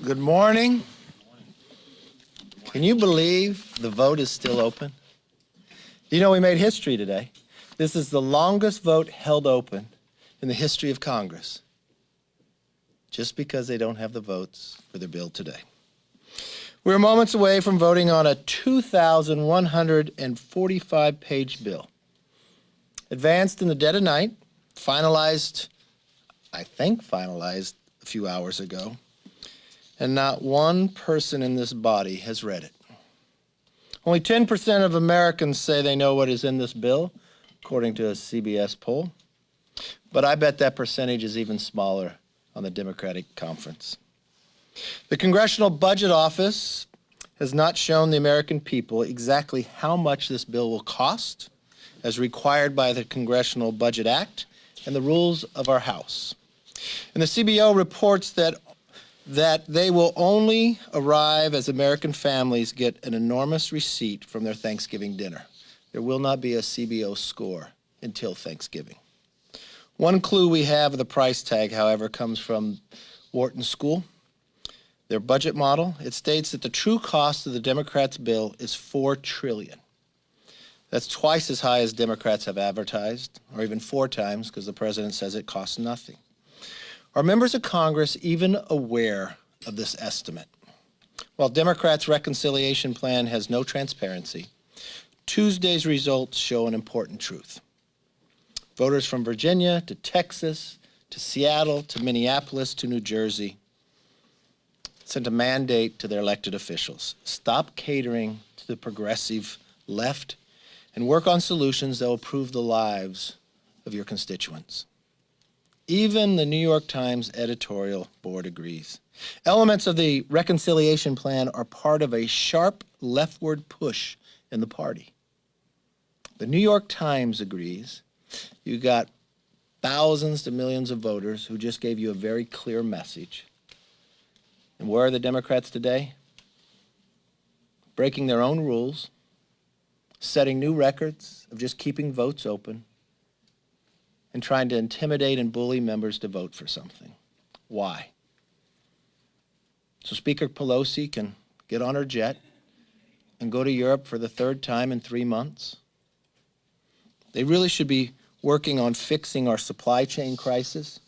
Good morning. Can you believe the vote is still open? You know, we made history today. This is the longest vote held open in the history of Congress, just because they don't have the votes for their bill today. We're moments away from voting on a 2,145-page bill. Advanced in the dead of night, finalized a few hours ago, and not one person in this body has read it. Only 10% of Americans say they know what is in this bill, according to a CBS poll. But I bet that percentage is even smaller on the Democratic conference. The Congressional Budget Office has not shown the American people exactly how much this bill will cost, as required by the Congressional Budget Act and the rules of our House. And the CBO reports that they will only arrive as American families get an enormous receipt from their Thanksgiving dinner. There will not be a CBO score until Thanksgiving. One clue we have of the price tag, however, comes from Wharton School. Their budget model, it states that the true cost of the Democrats' bill is $4 trillion. That's twice as high as Democrats have advertised, or even 4 times, because the president says it costs nothing. Are members of Congress even aware of this estimate? While Democrats' reconciliation plan has no transparency, Tuesday's results show an important truth. Voters from Virginia to Texas to Seattle to Minneapolis to New Jersey sent a mandate to their elected officials. Stop catering to the progressive left and work on solutions that will improve the lives of your constituents. Even the New York Times editorial board agrees. Elements of the reconciliation plan are part of a sharp leftward push in the party. The New York Times agrees. You got thousands to millions of voters who just gave you a very clear message. And where are the Democrats today? Breaking their own rules, setting new records of just keeping votes open, and trying to intimidate and bully members to vote for something. Why? So Speaker Pelosi can get on her jet and go to Europe for the 3rd time in 3 months? They really should be working on fixing our supply chain crisis,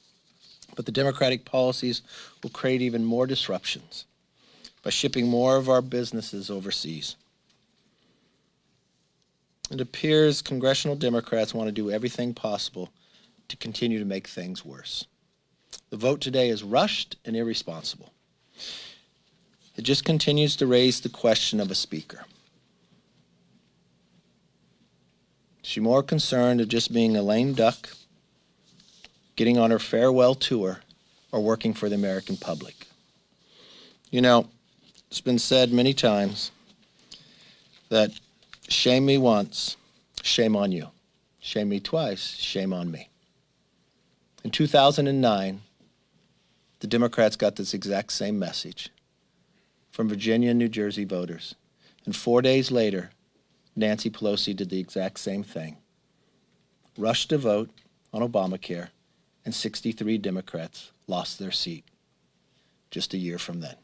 but the Democratic policies will create even more disruptions by shipping more of our businesses overseas. It appears congressional Democrats want to do everything possible to continue to make things worse. The vote today is rushed and irresponsible. It just continues to raise the question of a speaker. Is she more concerned of just being a lame duck, getting on her farewell tour, or working for the American public? You know, it's been said many times that shame me once, shame on you. Shame me twice, shame on me. In 2009, the Democrats got this exact same message from Virginia and New Jersey voters. And 4 days later, Nancy Pelosi did the exact same thing. Rushed a vote on Obamacare, and 63 Democrats lost their seat just a year from then.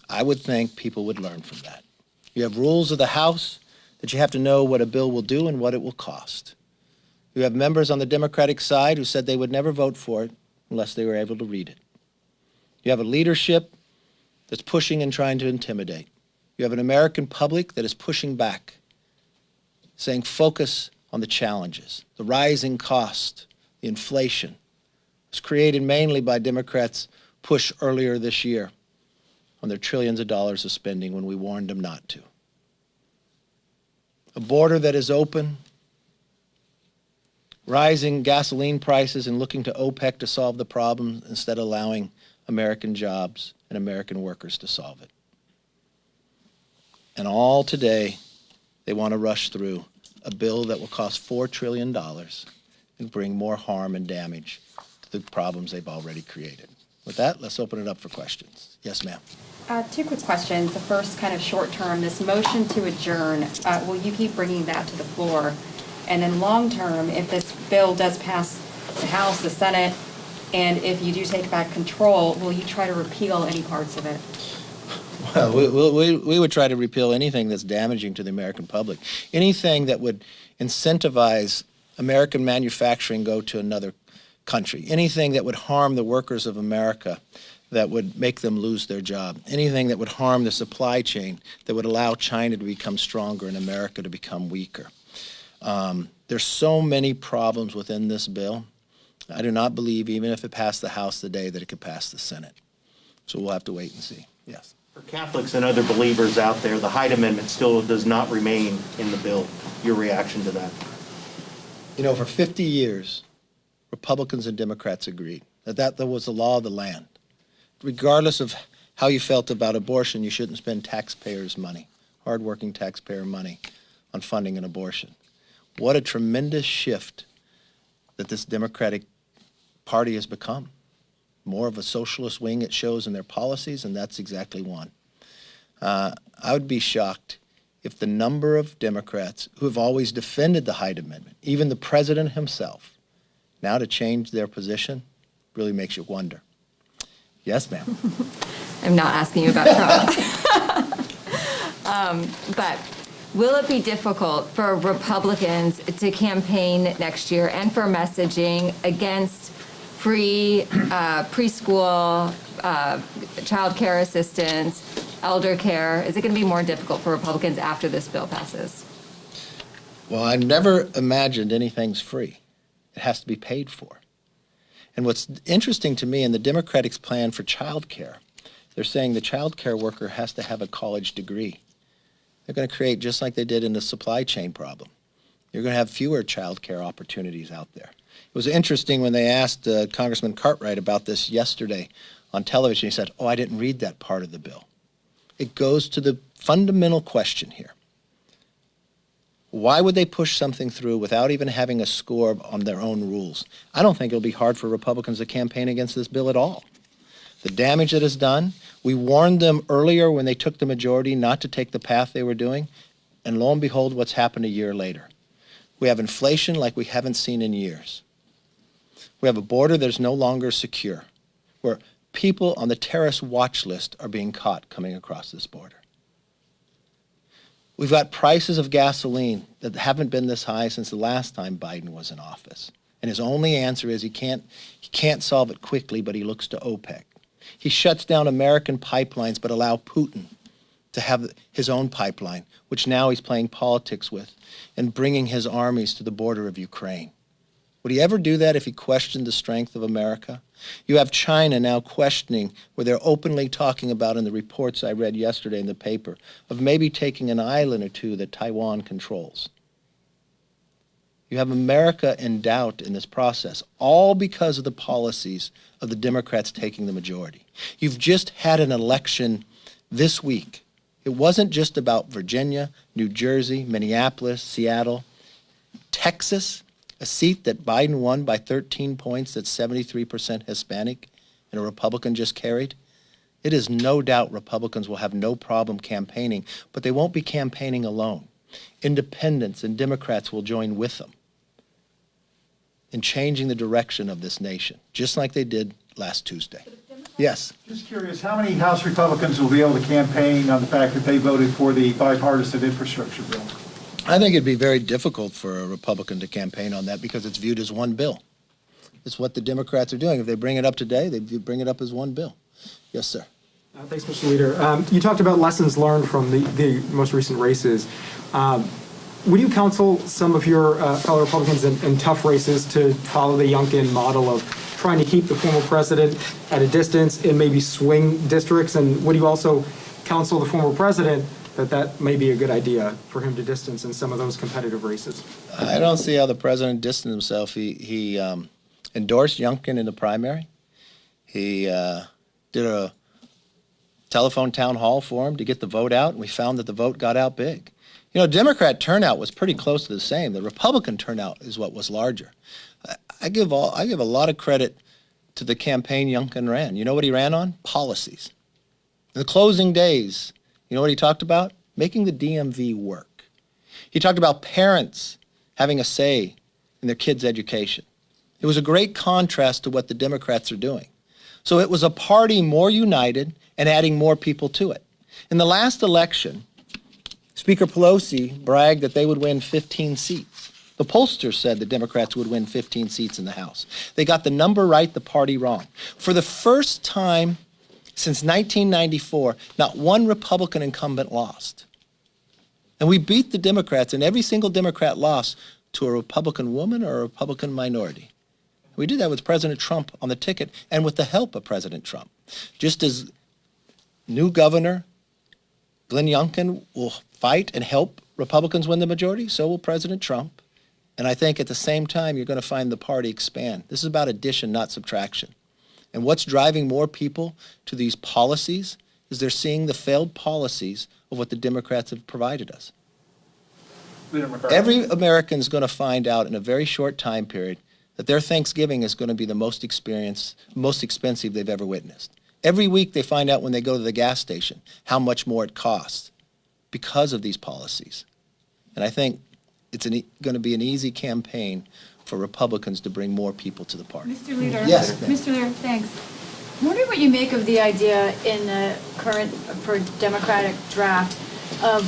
I would think people would learn from that. You have rules of the House that you have to know what a bill will do and what it will cost. You have members on the Democratic side who said they would never vote for it unless they were able to read it. You have a leadership that's pushing and trying to intimidate. You have an American public that is pushing back, saying focus on the challenges, the rising cost, the inflation. It was created mainly by Democrats' push earlier this year on their trillions of dollars of spending when we warned them not to. A border that is open, rising gasoline prices and looking to OPEC to solve the problem instead of allowing American jobs and American workers to solve it. And all today, they want to rush through a bill that will cost $4 trillion and bring more harm and damage to the problems they've already created. With that, let's open it up for questions. Yes, ma'am. 2 quick questions. The first, kind of short term, this motion to adjourn, will you keep bringing that to the floor? And then long term, if this bill does pass the House, the Senate, And if you do take back control, will you try to repeal any parts of it? Well, we would try to repeal anything that's damaging to the American public. Anything that would incentivize American manufacturing go to another country. Anything that would harm the workers of America, that would make them lose their job. Anything that would harm the supply chain, that would allow China to become stronger and America to become weaker. There's so many problems within this bill. I do not believe, even if it passed the House today, that it could pass the Senate. So we'll have to wait and see. Yes. For Catholics and other believers out there, the Hyde Amendment still does not remain in the bill. Your reaction to that? You know, for 50 years, Republicans and Democrats agreed that was the law of the land. Regardless of how you felt about abortion, you shouldn't spend taxpayers' money, hardworking taxpayer money, on funding an abortion. What a tremendous shift that this Democratic Party has become. More of a socialist wing it shows in their policies, and that's exactly one. I would be shocked if the number of Democrats who have always defended the Hyde Amendment, even the president himself, now to change their position really makes you wonder. Yes, ma'am. I'm not asking you about Trump. But will it be difficult for Republicans to campaign next year and for messaging against free preschool, child care assistance, elder care? Is it going to be more difficult for Republicans after this bill passes? Well, I never imagined anything's free. It has to be paid for. And what's interesting to me in the Democrats' plan for child care, they're saying the child care worker has to have a college degree. They're going to create, just like they did in the supply chain problem, you're going to have fewer child care opportunities out there. It was interesting when they asked Congressman Cartwright about this yesterday on television. He said, "Oh, I didn't read that part of the bill." It goes to the fundamental question here. Why would they push something through without even having a score on their own rules? I don't think it'll be hard for Republicans to campaign against this bill at all. The damage that is done, we warned them earlier when they took the majority not to take the path they were doing, and lo and behold, what's happened a year later. We have inflation like we haven't seen in years. We have a border that is no longer secure, where people on the terrorist watch list are being caught coming across this border. We've got prices of gasoline that haven't been this high since the last time Biden was in office. And his only answer is he can't solve it quickly, but he looks to OPEC. He shuts down American pipelines but allow Putin to have his own pipeline, which now he's playing politics with, and bringing his armies to the border of Ukraine. Would he ever do that if he questioned the strength of America? You have China now questioning, where they're openly talking about in the reports I read yesterday in the paper, of maybe taking an island or two that Taiwan controls. You have America in doubt in this process, all because of the policies of the Democrats taking the majority. You've just had an election this week. It wasn't just about Virginia, New Jersey, Minneapolis, Seattle, Texas, a seat that Biden won by 13 points that's 73% Hispanic and a Republican just carried. It is no doubt Republicans will have no problem campaigning, but they won't be campaigning alone. Independents and Democrats will join with them in changing the direction of this nation, just like they did last Tuesday. Yes. Just curious, how many House Republicans will be able to campaign on the fact that they voted for the bipartisan infrastructure bill? I think it'd be very difficult for a Republican to campaign on that because it's viewed as one bill. It's what the Democrats are doing. If they bring it up today, they bring it up as one bill. Yes, sir. Thanks, Mr. Leader. You talked about lessons learned from the most recent races. Would you counsel some of your fellow Republicans in tough races to follow the Youngkin model of trying to keep the former president at a distance in maybe swing districts? And would you also counsel the former president that may be a good idea for him to distance in some of those competitive races? I don't see how the president distanced himself. He endorsed Youngkin in the primary. He did a telephone town hall for him to get the vote out, and we found that the vote got out big. You know, Democrat turnout was pretty close to the same. The Republican turnout is what was larger. I give a lot of credit to the campaign Youngkin ran. You know what he ran on? Policies. In the closing days, you know what he talked about? Making the DMV work. He talked about parents having a say in their kids' education. It was a great contrast to what the Democrats are doing. So it was a party more united and adding more people to it. In the last election, Speaker Pelosi bragged that they would win 15 seats. The pollsters said the Democrats would win 15 seats in the House. They got the number right, the party wrong. For the first time since 1994, not one Republican incumbent lost. And we beat the Democrats, and every single Democrat lost to a Republican woman or a Republican minority. We did that with President Trump on the ticket and with the help of President Trump. Just as new governor Glenn Youngkin will fight and help Republicans win the majority, so will President Trump. And I think at the same time, you're going to find the party expand. This is about addition, not subtraction. And what's driving more people to these policies is they're seeing the failed policies of what the Democrats have provided us. Leader McCarthy. Every American is going to find out in a very short time period that their Thanksgiving is going to be the most expensive they've ever witnessed. Every week they find out when they go to the gas station how much more it costs because of these policies. And I think it's going to be an easy campaign for Republicans to bring more people to the party. Mr. Leader. Yes, ma'am. Mr. Leader, thanks. I'm wondering what you make of the idea in the current Democratic draft of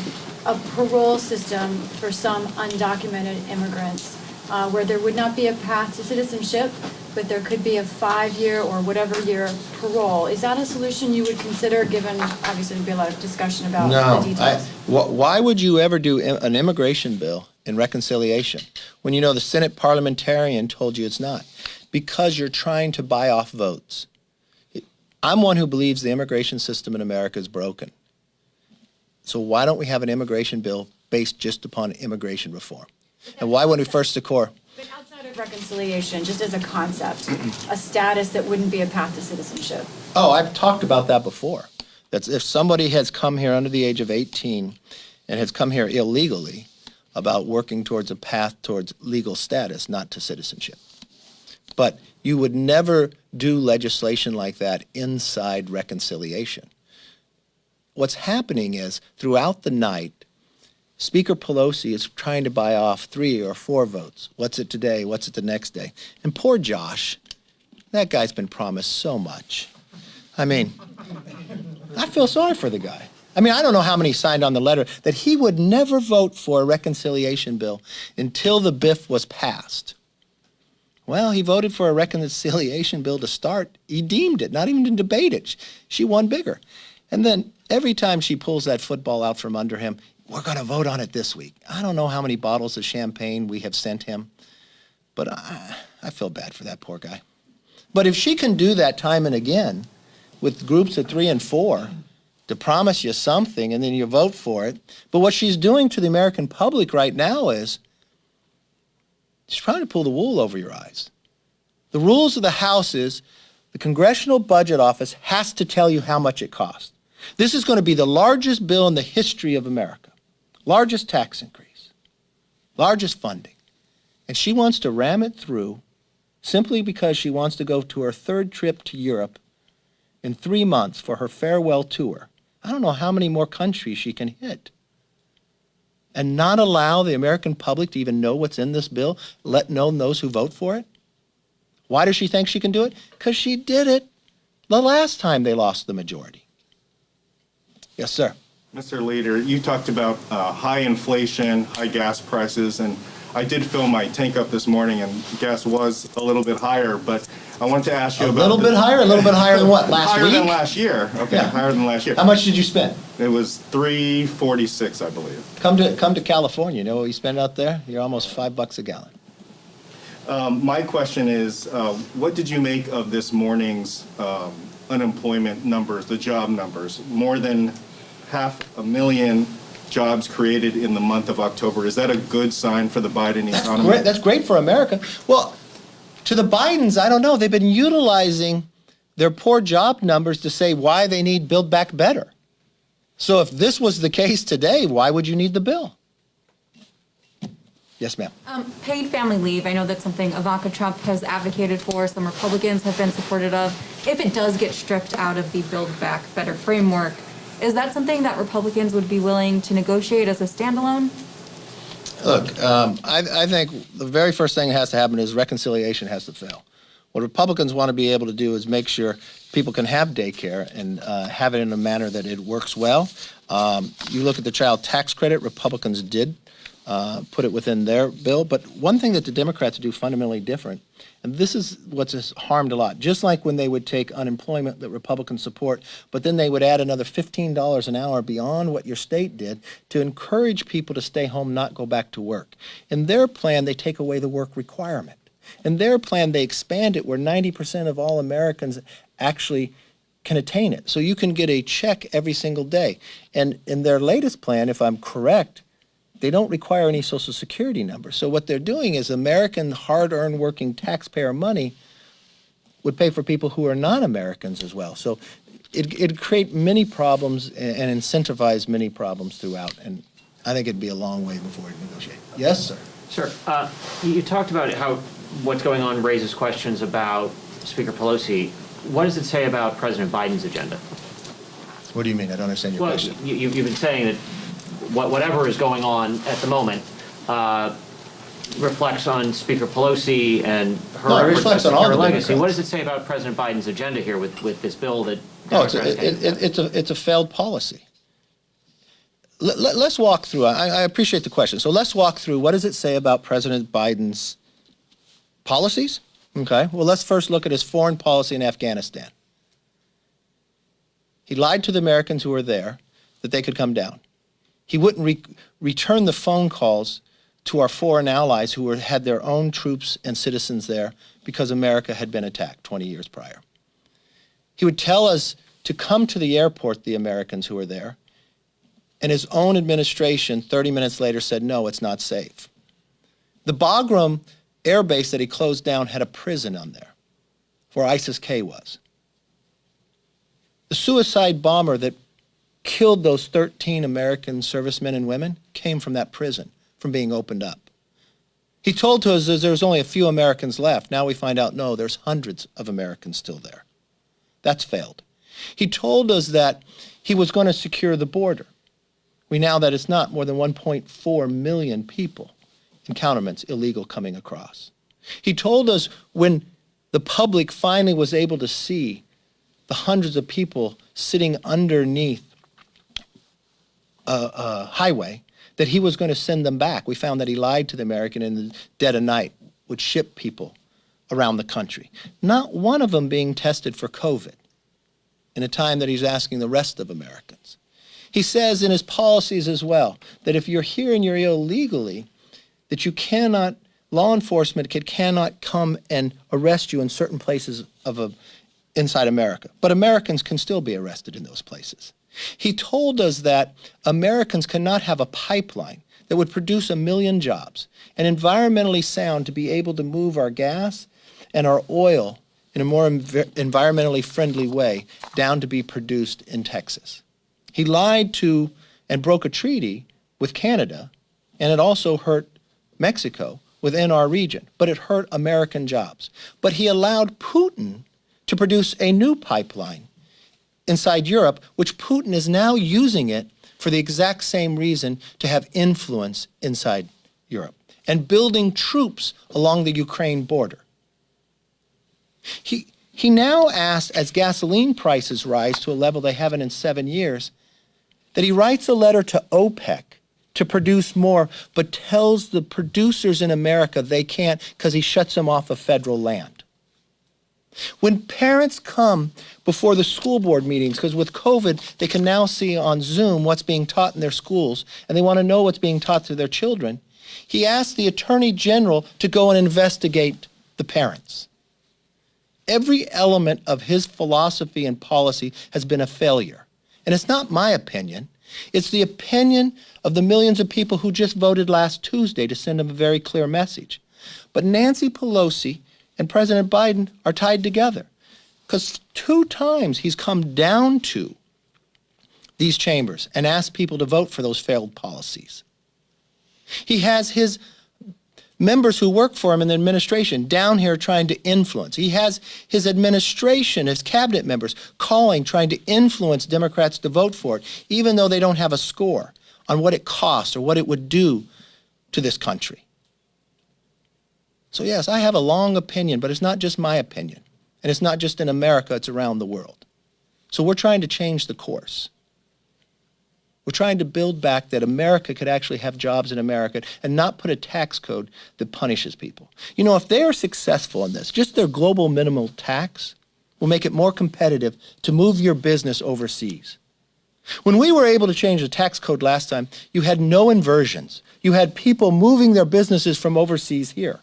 a parole system for some undocumented immigrants, where there would not be a path to citizenship, but there could be a 5-year or whatever year parole. Is that a solution you would consider, given obviously there'd be a lot of discussion about the details? Why would you ever do an immigration bill in reconciliation when you know the Senate parliamentarian told you it's not? Because you're trying to buy off votes. I'm one who believes the immigration system in America is broken. So why don't we have an immigration bill based just upon immigration reform? And why wouldn't we first secure? But outside of reconciliation, just as a concept, a status that wouldn't be a path to citizenship. Oh, I've talked about that before. That's if somebody has come here under the age of 18 and has come here illegally, about working towards a path towards legal status, not to citizenship. But you would never do legislation like that inside reconciliation. What's happening is, throughout the night, Speaker Pelosi is trying to buy off 3 or 4 votes. What's it today? What's it the next day? And poor Josh, that guy's been promised so much. I mean, I feel sorry for the guy. I mean, I don't know how many signed on the letter that he would never vote for a reconciliation bill until the BIF was passed. Well, he voted for a reconciliation bill to start. He deemed it, not even to debate it. She won bigger. And then every time she pulls that football out from under him, we're going to vote on it this week. I don't know how many bottles of champagne we have sent him, but I feel bad for that poor guy. But if she can do that time and again with groups of 3 and 4 to promise you something and then you vote for it, but what she's doing to the American public right now is she's trying to pull the wool over your eyes. The rules of the House is the Congressional Budget Office has to tell you how much it costs. This is going to be the largest bill in the history of America, largest tax increase, largest funding. And she wants to ram it through simply because she wants to go to her 3rd trip to Europe in 3 months for her farewell tour. I don't know how many more countries she can hit. And not allow the American public to even know what's in this bill, let alone those who vote for it? Why does she think she can do it? Because she did it the last time they lost the majority. Yes, sir. Mr. Leader, you talked about high inflation, high gas prices, and I did fill my tank up this morning, and gas was a little bit higher, but I wanted to ask you about... A little bit higher than what, last week? Higher than last year. Okay, Yeah. higher than last year. How much did you spend? It was $3.46, I believe. Come to California. You know what you spend out there? You're almost $5 a gallon. My question is, what did you make of this morning's unemployment numbers, the job numbers? More than 500,000 jobs created in the month of October. Is that a good sign for the Biden economy? That's great for America. Well, to the Bidens, I don't know. They've been utilizing their poor job numbers to say why they need Build Back Better. So if this was the case today, why would you need the bill? Yes, ma'am. Paid family leave, I know that's something Ivanka Trump has advocated for, some Republicans have been supportive of. If it does get stripped out of the Build Back Better framework, is that something that Republicans would be willing to negotiate as a standalone? Look, I think the very first thing that has to happen is reconciliation has to fail. What Republicans want to be able to do is make sure people can have daycare and have it in a manner that it works well. You look at the child tax credit, Republicans did put it within their bill. But one thing that the Democrats do fundamentally different, and this is what's harmed a lot, just like when they would take unemployment that Republicans support, but then they would add another $15 an hour beyond what your state did to encourage people to stay home, not go back to work. In their plan, they take away the work requirement. In their plan, they expand it where 90% of all Americans actually can attain it. So you can get a check every single day. And in their latest plan, if I'm correct, they don't require any Social Security number. So what they're doing is American hard-earned working taxpayer money would pay for people who are non-Americans as well. So it'd create many problems and incentivize many problems throughout. And I think it'd be a long way before we negotiate. Yes, sir. Sir, you talked about how what's going on raises questions about Speaker Pelosi. What does it say about President Biden's agenda? What do you mean? I don't understand your question. You've been saying that whatever is going on at the moment reflects on Speaker Pelosi and her, No, it reflects on all her the legacy. Democrats. What does it say about President Biden's agenda here with this bill that No, Democrats it's a failed policy. Let's walk through. I appreciate the question. So let's walk through. What does it say about President Biden's policies? Okay. Well, let's first look at his foreign policy in Afghanistan. He lied to the Americans who were there that they could come down. He wouldn't return the phone calls to our foreign allies who had their own troops and citizens there because America had been attacked 20 years prior. He would tell us to come to the airport, the Americans who were there, and his own administration 30 minutes later said, no, it's not safe. The Bagram air base that he closed down had a prison on there where ISIS-K was. The suicide bomber that killed those 13 American servicemen and women came from that prison, from being opened up. He told us that there was only a few Americans left. Now we find out, no, there's hundreds of Americans still there. That's failed. He told us that he was going to secure the border. We now that it's not more than 1.4 million people in countermeasures illegal coming across. He told us when the public finally was able to see the hundreds of people sitting underneath a highway that he was going to send them back. We found that he lied to the American in the dead of night, would ship people around the country. Not one of them being tested for COVID in a time that he's asking the rest of Americans. He says in his policies as well that if you're here and you're illegally, that you cannot, law enforcement cannot come and arrest you in certain places inside America. But Americans can still be arrested in those places. He told us that Americans cannot have a pipeline that would produce 1 million jobs and environmentally sound to be able to move our gas and our oil in a more environmentally friendly way down to be produced in Texas. He lied to and broke a treaty with Canada, and it also hurt Mexico within our region, but it hurt American jobs. But he allowed Putin to produce a new pipeline inside Europe, which Putin is now using it for the exact same reason, to have influence inside Europe and building troops along the Ukraine border. He now asks, as gasoline prices rise to a level they haven't in 7 years, that he writes a letter to OPEC to produce more, but tells the producers in America they can't because he shuts them off of federal land. When parents come before the school board meetings, because with COVID, they can now see on Zoom what's being taught in their schools, and they want to know what's being taught to their children, he asked the Attorney General to go and investigate the parents. Every element of his philosophy and policy has been a failure. And it's not my opinion. It's the opinion of the millions of people who just voted last Tuesday to send him a very clear message. But Nancy Pelosi and President Biden are tied together because 2 times he's come down to these chambers and asked people to vote for those failed policies. He has his members who work for him in the administration down here trying to influence. He has his administration, his cabinet members calling, trying to influence Democrats to vote for it, even though they don't have a score on what it costs or what it would do to this country. So yes, I have a long opinion, but it's not just my opinion. And it's not just in America, it's around the world. So we're trying to change the course. We're trying to build back that America could actually have jobs in America and not put a tax code that punishes people. You know, if they are successful in this, just their global minimal tax will make it more competitive to move your business overseas. When we were able to change the tax code last time, you had no inversions. You had people moving their businesses from overseas here.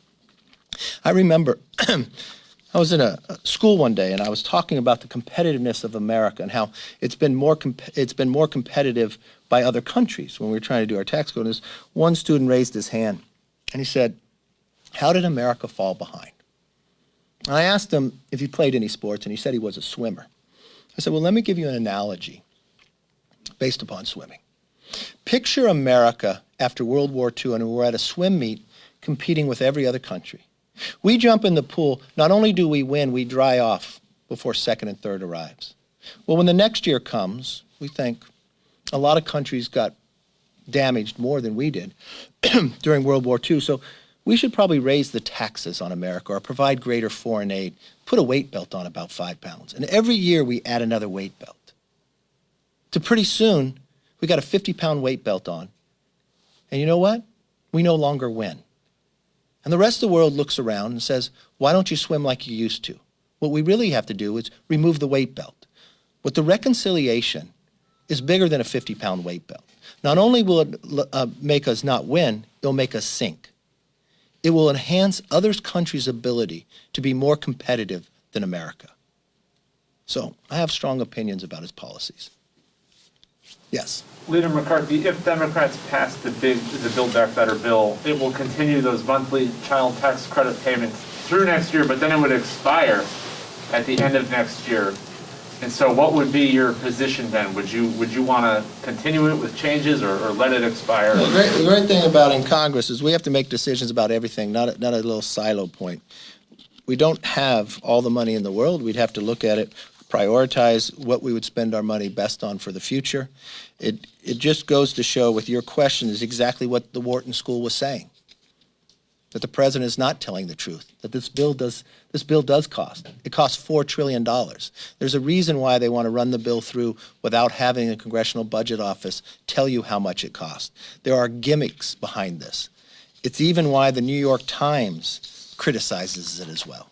I remember I was in a school one day and I was talking about the competitiveness of America and how it's been more competitive by other countries when we were trying to do our tax code. And this one student raised his hand and he said, "How did America fall behind?" And I asked him if he played any sports and he said he was a swimmer. I said, well, let me give you an analogy based upon swimming. Picture America after World War II and we're at a swim meet competing with every other country. We jump in the pool, not only do we win, we dry off before second and third arrives. Well, when the next year comes, we think a lot of countries got damaged more than we did during World War II, so we should probably raise the taxes on America or provide greater foreign aid, put a weight belt on about 5 pounds. And every year we add another weight belt. To pretty soon, we got a 50-pound weight belt on. And you know what? We no longer win. And the rest of the world looks around and says, why don't you swim like you used to? What we really have to do is remove the weight belt. But the reconciliation is bigger than a 50-pound weight belt. Not only will it make us not win, it'll make us sink. It will enhance other countries' ability to be more competitive than America. So I have strong opinions about his policies. Yes. Leader McCarthy, if Democrats pass the Build Back Better bill, it will continue those monthly child tax credit payments through next year, but then it would expire at the end of next year. And so what would be your position then? Would you want to continue it with changes or let it expire? Well, the great thing about in Congress is we have to make decisions about everything, not a little silo point. We don't have all the money in the world. We'd have to look at it, prioritize what we would spend our money best on for the future. It just goes to show with your question is exactly what the Wharton School was saying, that the president is not telling the truth, that this bill does cost. It costs $4 trillion. There's a reason why they want to run the bill through without having a Congressional Budget Office tell you how much it costs. There are gimmicks behind this. It's even why the New York Times criticizes it as well.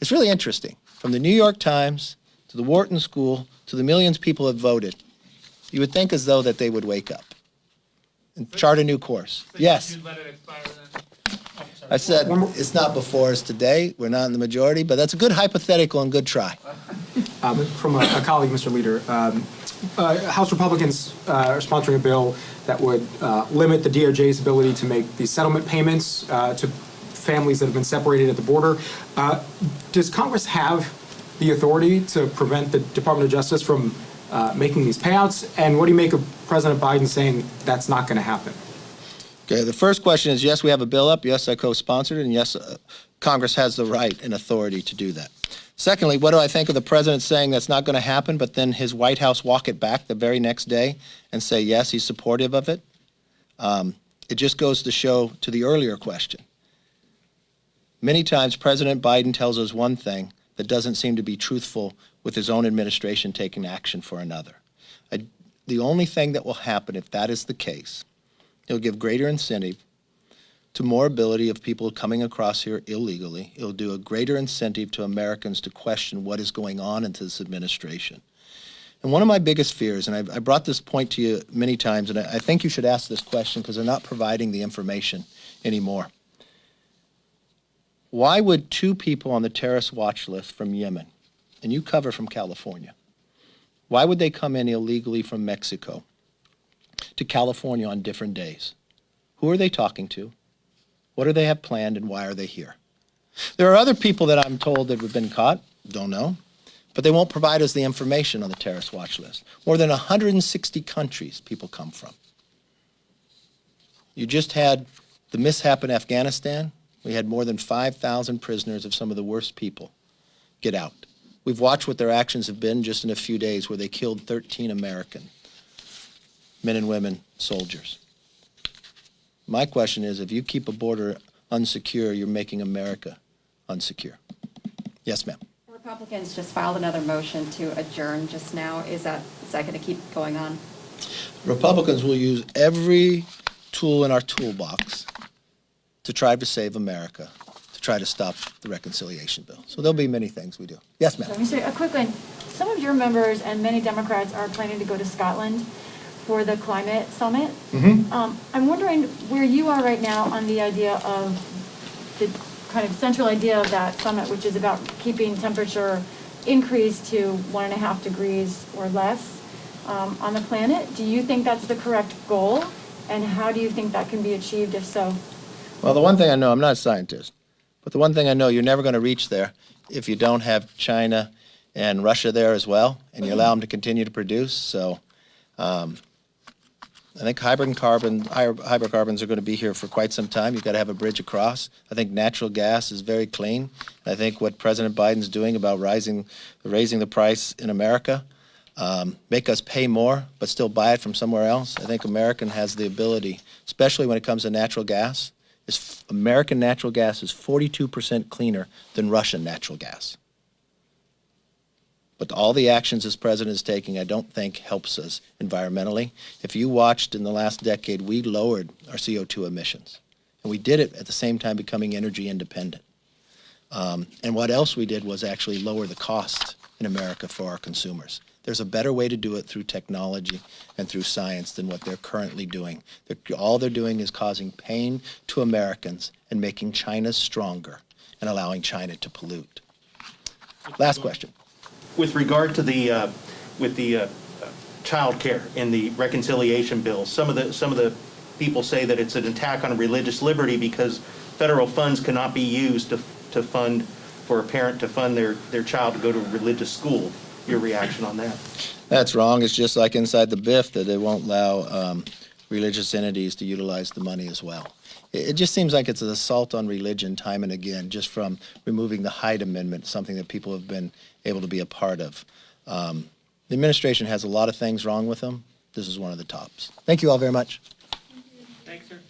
It's really interesting. From the New York Times to the Wharton School to the millions of people have voted, you would think as though that they would wake up and chart a new course. Yes. Let it expire then? I said, it's not before us today. We're not in the majority, but that's a good hypothetical and good try. From a colleague, Mr. Leader, House Republicans are sponsoring a bill that would limit the DOJ's ability to make these settlement payments to families that have been separated at the border. Does Congress have the authority to prevent the Department of Justice from making these payouts? And what do you make of President Biden saying that's not going to happen? Okay, the first question is, yes, we have a bill up. Yes, I co-sponsored it. And yes, Congress has the right and authority to do that. Secondly, what do I think of the president saying that's not going to happen, but then his White House walk it back the very next day and say, yes, he's supportive of it? It just goes to show to the earlier question. Many times President Biden tells us one thing that doesn't seem to be truthful with his own administration taking action for another. The only thing that will happen if that is the case, it'll give greater incentive to more ability of people coming across here illegally. It'll do a greater incentive to Americans to question what is going on in this administration. And one of my biggest fears, and I brought this point to you many times, and I think you should ask this question because they're not providing the information anymore. Why would 2 people on the terrorist watch list from Yemen, and you cover from California, why would they come in illegally from Mexico to California on different days? Who are they talking to? What do they have planned, and why are they here? There are other people that I'm told that have been caught, don't know, but they won't provide us the information on the terrorist watch list. More than 160 countries people come from. You just had the mishap in Afghanistan. We had more than 5,000 prisoners of some of the worst people get out. We've watched what their actions have been just in a few days where they killed 13 American men and women soldiers. My question is, if you keep a border unsecure, you're making America unsecure. Yes, ma'am. Republicans just filed another motion to adjourn just now. Is that going to keep going on? Republicans will use every tool in our toolbox to try to save America, to try to stop the reconciliation bill. So there'll be many things we do. Yes, ma'am. Let me say a quick one. Some of your members and many Democrats are planning to go to Scotland for the climate summit. I'm wondering where you are right now on the idea of the kind of central idea of that summit, which is about keeping temperature increased to 1.5 degrees or less on the planet. Do you think that's the correct goal? And how do you think that can be achieved if so? Well, the one thing I know, I'm not a scientist, but the one thing I know, you're never going to reach there if you don't have China and Russia there as well, and you allow them to continue to produce. So I think hydrocarbons are going to be here for quite some time. You've got to have a bridge across. I think natural gas is very clean. I think what President Biden's doing about raising the price in America, make us pay more but still buy it from somewhere else. I think American has the ability, especially when it comes to natural gas. American natural gas is 42% cleaner than Russian natural gas. But all the actions this president is taking, I don't think helps us environmentally. If you watched in the last decade, we lowered our CO2 emissions. And we did it at the same time becoming energy independent. And what else we did was actually lower the cost in America for our consumers. There's a better way to do it through technology and through science than what they're currently doing. All they're doing is causing pain to Americans and making China stronger and allowing China to pollute. Last question. With regard to the child care in the reconciliation bill, some of the people say that it's an attack on religious liberty because federal funds cannot be used to fund, for a parent to fund their child to go to a religious school. Your reaction on that? That's wrong. It's just like inside the BIF that they won't allow religious entities to utilize the money as well. It just seems like it's an assault on religion time and again, just from removing the Hyde Amendment, something that people have been able to be a part of. The administration has a lot of things wrong with them. This is one of the tops. Thank you all very much. Thanks, sir.